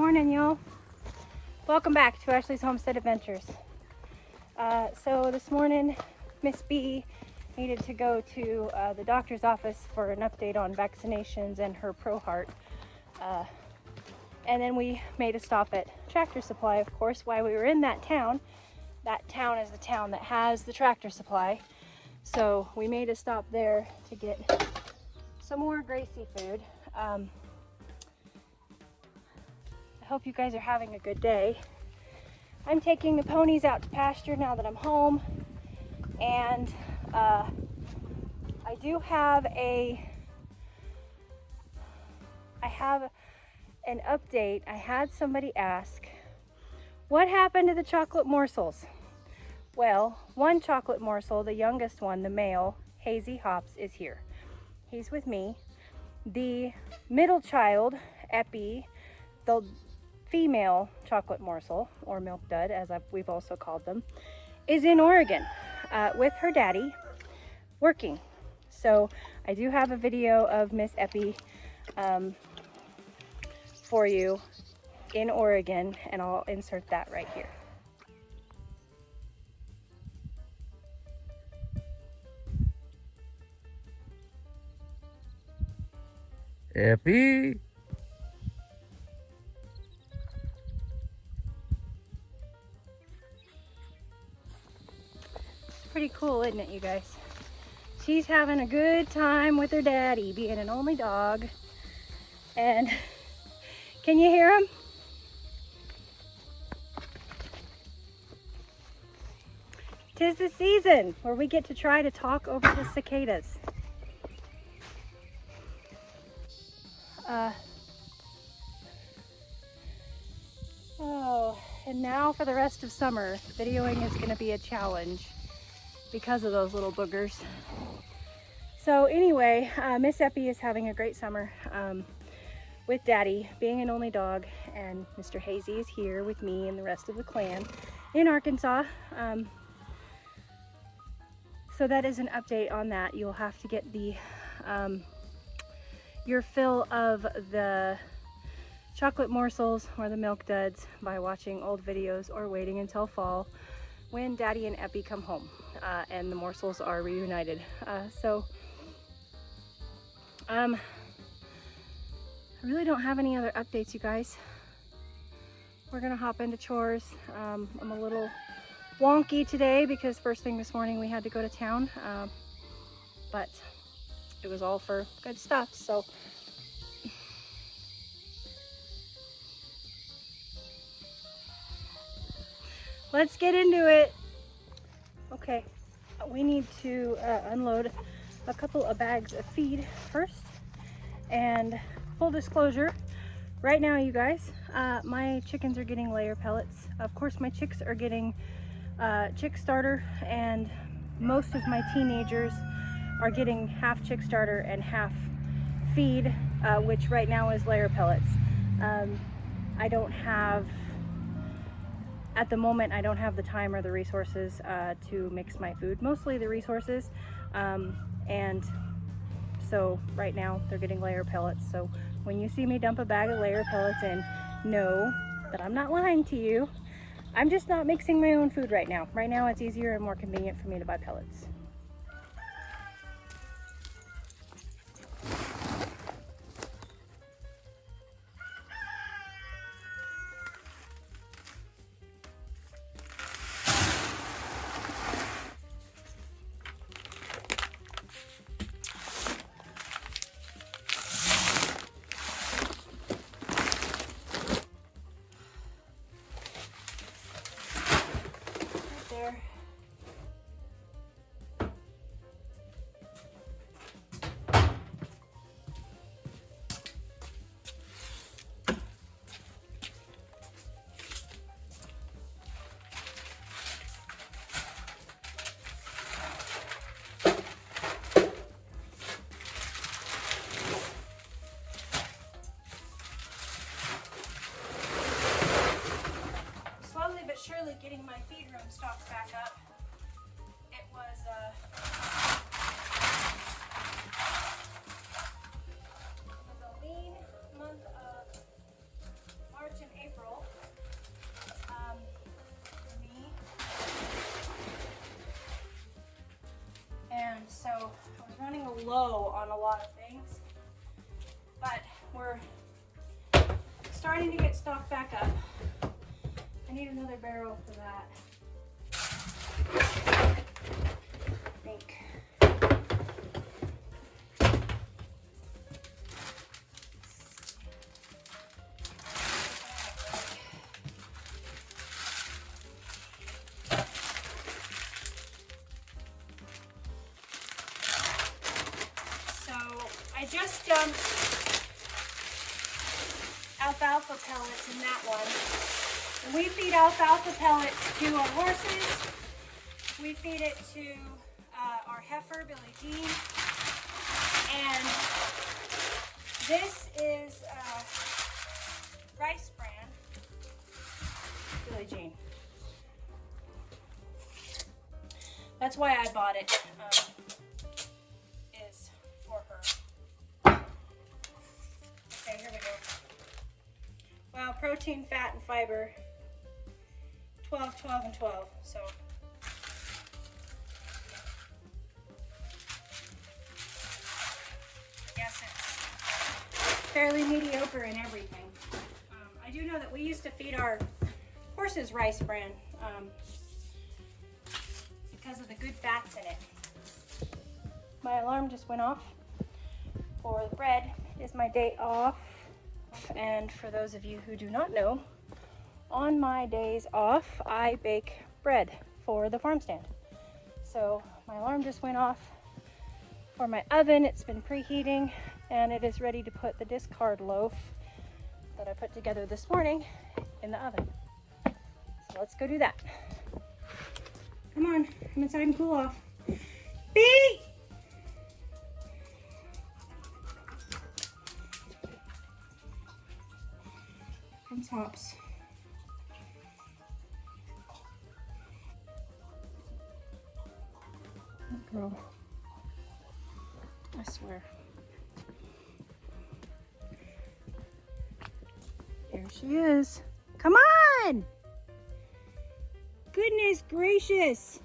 morning, y'all. Welcome back to Ashley's Homestead Adventures. So this morning, Miss B needed to go to the doctor's office for an update on vaccinations and her Pro Heart. And then we made a stop at Tractor Supply, of course, while we were in that town. That town is the town that has the Tractor Supply. So we made a stop there to get some more Gracie food. I hope you guys are having a good day. I'm taking the ponies out to pasture now that I'm home, and I have an update. I had somebody ask, what happened to the chocolate morsels? Well, one chocolate morsel, the youngest one, the male, Hazy Hops, is here. He's with me. The middle child, Epi, the female chocolate morsel, or milk dud, as we've also called them, is in Oregon with her daddy working. So I do have a video of Miss Epi for you in Oregon, and I'll insert that right here. Epi. It's pretty cool, isn't it, you guys? She's having a good time with her daddy, being an only dog. And can you hear him? Tis the season where we get to try to talk over the cicadas. And now for the rest of summer, videoing is going to be a challenge because of those little boogers. So anyway, Miss Epi is having a great summer with Daddy, being an only dog, and Mr. Hazy is here with me and the rest of the clan in Arkansas. So that is an update on that. You'll have to get the your fill of the chocolate morsels or the milk duds by watching old videos or waiting until fall when Daddy and Epi come home and the morsels are reunited. I really don't have any other updates, you guys. We're gonna hop into chores. I'm a little wonky today because first thing this morning we had to go to town, but it was all for good stuff. So let's get into it. Okay, we need to unload a couple of bags of feed first. And full disclosure, right now, you guys, my chickens are getting layer pellets. Of course, my chicks are getting chick starter, and most of my teenagers are getting half chick starter and half feed, which right now is layer pellets. I don't have, at the moment, I don't have the time or the resources to mix my food, mostly the resources, and so right now they're getting layer pellets. So when you see me dump a bag of layer pellets in, know that I'm not lying to you. I'm just not mixing my own food right now. Right now it's easier and more convenient for me to buy pellets. low on a lot of things, but we're starting to get stocked back up. I need another barrel for that. I think. I just dumped alfalfa pellets in that one. And we feed alfalfa pellets to our horses. We feed it to our heifer, Billie Jean. And this is rice bran, Billie Jean. That's why I bought it, is for her. Okay, here we go. Wow, protein, fat, and fiber. 12, 12, and 12. So I guess it's fairly mediocre in everything. I do know that we used to feed our horses rice bran because of the good fats in it. My alarm just went off for the bread. It is my day off. And for those of you who do not know, on my days off, I bake bread for the farm stand. So my alarm just went off for my oven. It's been preheating and it is ready to put the discard loaf that I put together this morning in the oven. So let's go do that. Come on, come inside and cool off. Bee! Comes Hops. Oh, girl. I swear. There she is. Come on! Goodness gracious!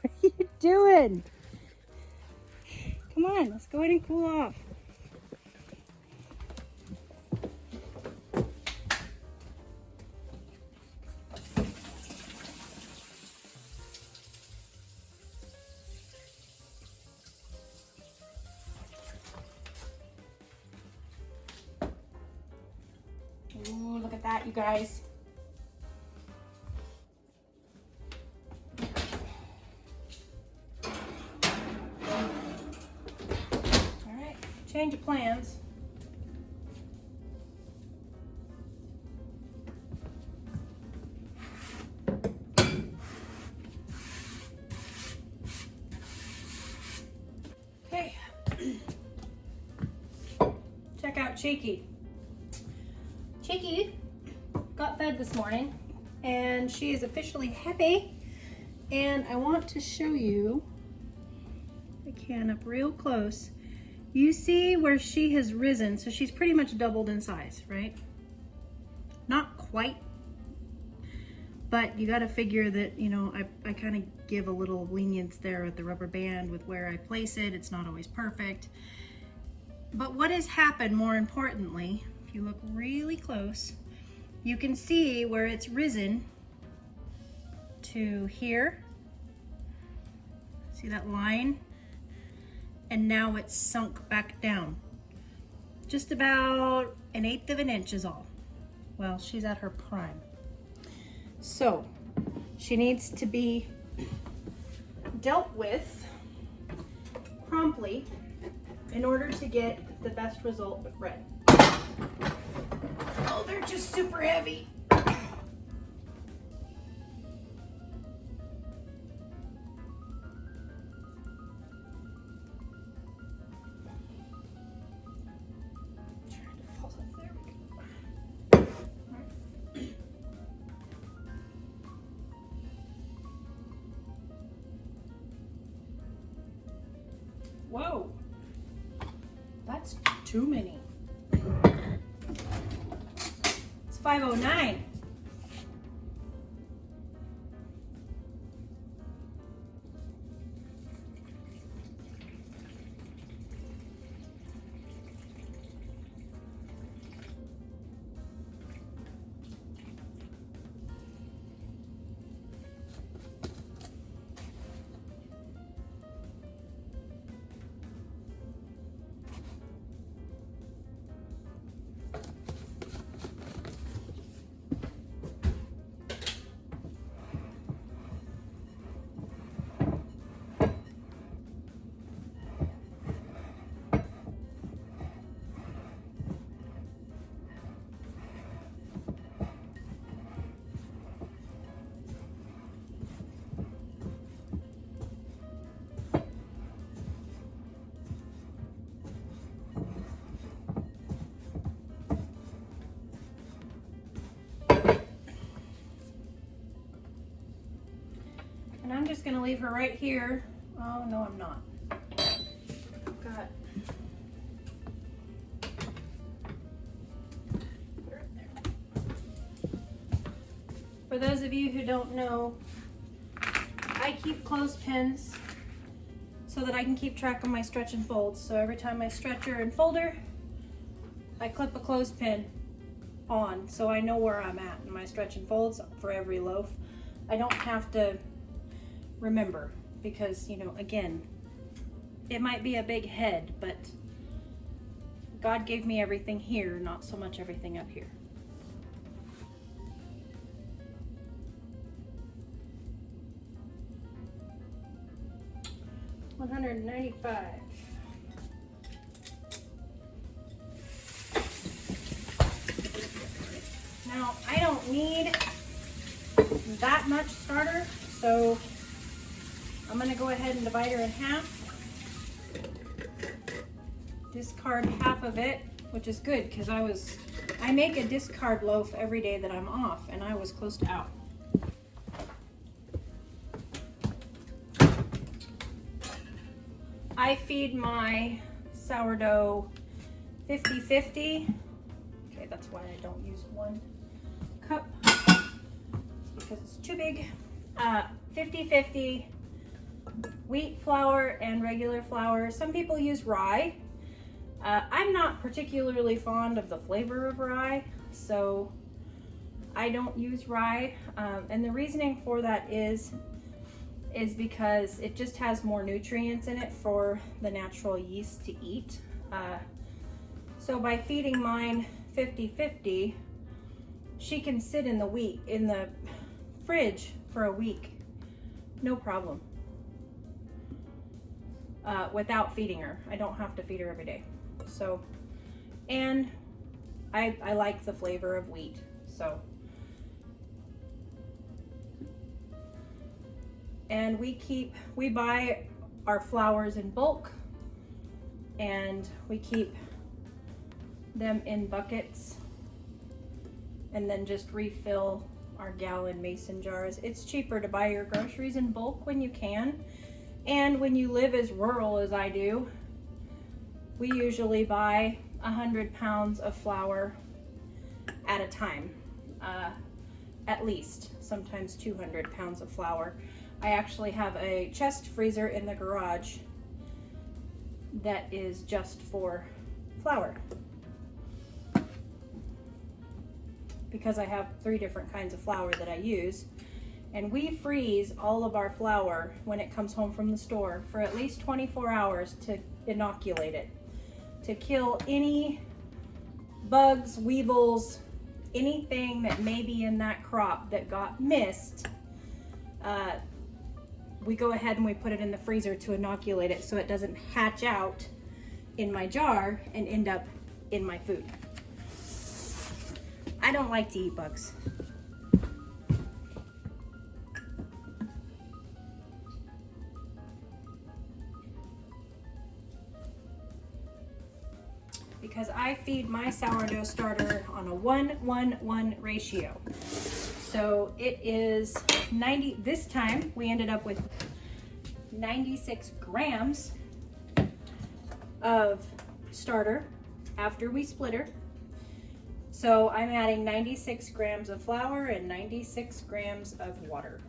What are you doing? Come on, let's go ahead and cool off. Ooh, look at that, you guys. All right, change of plans. Okay. Check out Cheeky. Cheeky got fed this morning and she is officially happy, and I want to show you, I can up real close. You see where she has risen, so she's pretty much doubled in size, right? Not quite, but you got to figure that, you know, I kind of give a little lenience there with the rubber band with where I place it. It's not always perfect, but what has happened more importantly, if you look really close, you can see where it's risen to here. See that line? And now it's sunk back down. Just about 1/8 of an inch is all. Well, she's at her prime. So she needs to be dealt with promptly in order to get the best result with bread. Oh, they're just super heavy. Whoa, that's too many. It's 509. And I'm just gonna leave her right here. Oh, no, I'm not. Got her in there. For those of you who don't know, I keep clothespins so that I can keep track of my stretch and folds. So every time I stretch her and fold her, I clip a clothespin on so I know where I'm at in my stretch and folds for every loaf. I don't have to remember because, you know, again, it might be a big head, but God gave me everything here, not so much everything up here. $195. Now, I don't need that much starter, so I'm going to go ahead and divide her in half. Discard half of it, which is good because I make a discard loaf every day that I'm off, and I was close to out. I feed my sourdough 50-50. Okay, that's why I don't use 1 cup because it's too big. 50-50 wheat flour and regular flour. Some people use rye. I'm not particularly fond of the flavor of rye, so I don't use rye. And the reasoning for that is because it just has more nutrients in it for the natural yeast to eat. So by feeding mine 50-50, she can sit in the fridge for a week, no problem, without feeding her. I don't have to feed her every day. So, and I like the flavor of wheat, so. And we buy our flours in bulk, and we keep them in buckets and then just refill our gallon mason jars. It's cheaper to buy your groceries in bulk when you can. And when you live as rural as I do, we usually buy 100 pounds of flour at a time, at least, sometimes 200 pounds of flour. I actually have a chest freezer in the garage that is just for flour, because I have 3 different kinds of flour that I use, and we freeze all of our flour when it comes home from the store for at least 24 hours to inoculate it, to kill any bugs, weevils, anything that may be in that crop that got missed. We go ahead and we put it in the freezer to inoculate it so it doesn't hatch out in my jar and end up in my food. I don't like to eat bugs. Because I feed my sourdough starter on a 1-1-1 ratio. So it is 90, this time we ended up with 96 grams of starter after we split her. So I'm adding 96 grams of flour and 96 grams of water.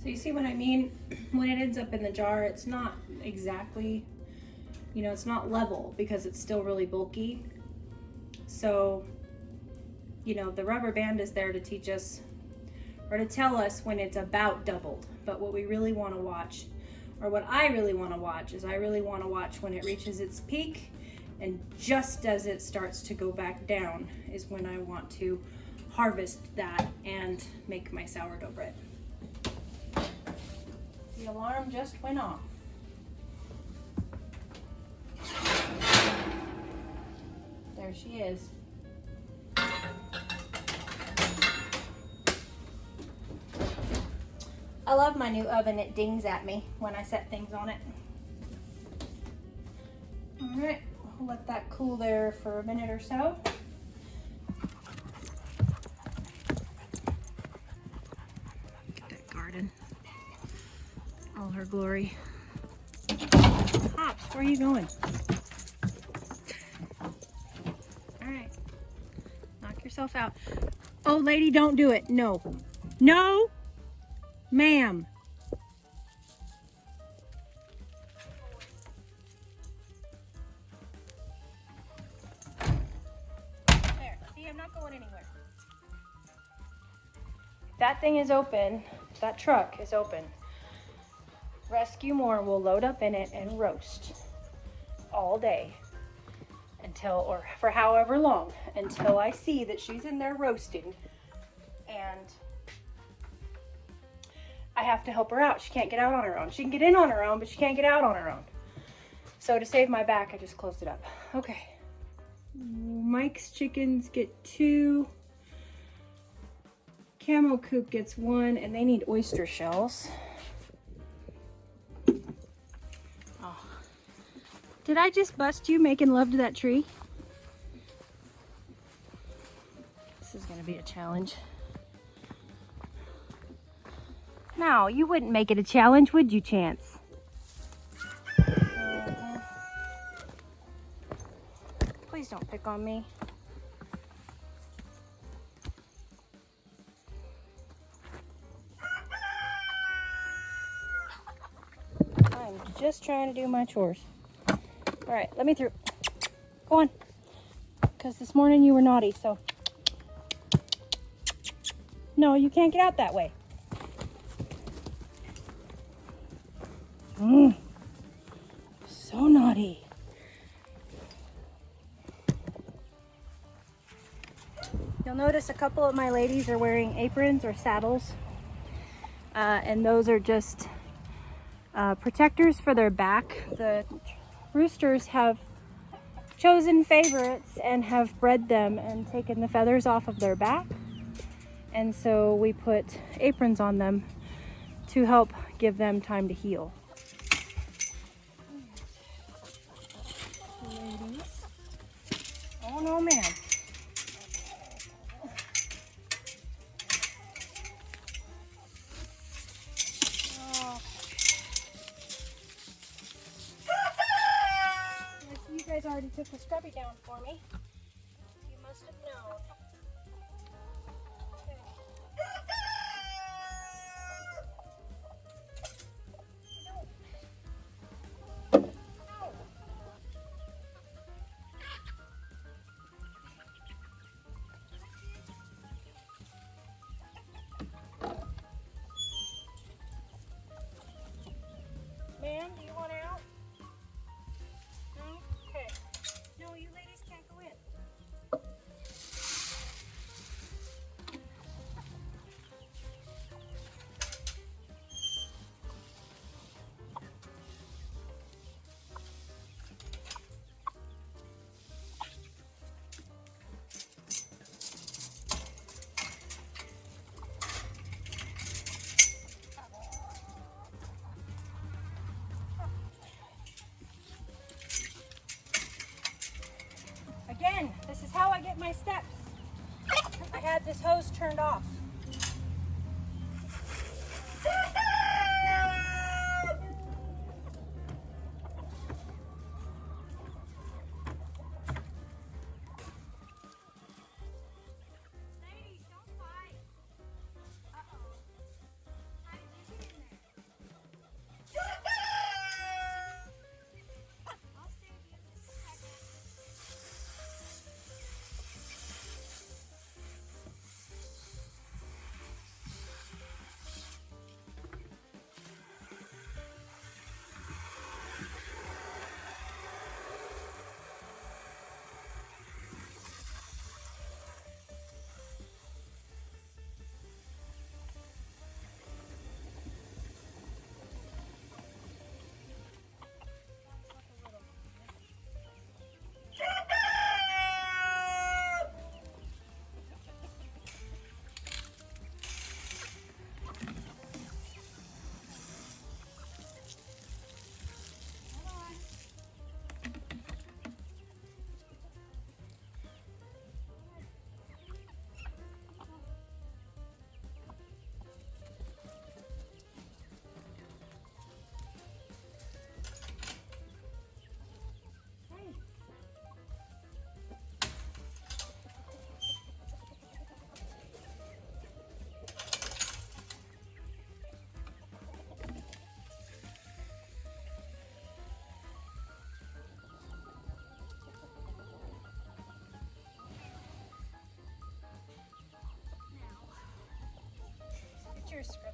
So you see what I mean? When it ends up in the jar, it's not exactly, you know, it's not level because it's still really bulky. So, you know, the rubber band is there to teach us or to tell us when it's about doubled. But what we really want to watch, or what I really want to watch, is I really want to watch when it reaches its peak, and just as it starts to go back down is when I want to harvest that and make my sourdough bread. The alarm just went off. There she is. I love my new oven. It dings at me when I set things on it. All right, I'll let that cool there for a minute or so. Get that garden. All her glory. Pops, where are you going? All right, knock yourself out. Oh, lady, don't do it. No. No, ma'am. There, see, I'm not going anywhere. That thing is open. That truck is open. Rescue More will load up in it and roast all day until, or for however long, until I see that she's in there roasting, and I have to help her out. She can't get out on her own. She can get in on her own, but she can't get out on her own. So to save my back, I just closed it up. Okay. Mike's chickens get 2. Camo Coop gets 1, and they need oyster shells. Oh. Did I just bust you making love to that tree? This is gonna be a challenge. No, you wouldn't make it a challenge, would you, Chance? Please don't pick on me. I'm just trying to do my chores. All right, let me through. Go on. Because this morning you were naughty, so. No, you can't get out that way. So naughty. You'll notice a couple of my ladies are wearing aprons or saddles, and those are just protectors for their back. The roosters have chosen favorites and have bred them and taken the feathers off of their back, and so we put aprons on them to help give them time to heal. Ladies. Oh no, ma'am. Oh. You guys already took the scrubby down for me. You must have known. Okay. Ma'am, do you want out? No? Okay. No, you ladies can't go in. Cheers, Scrub.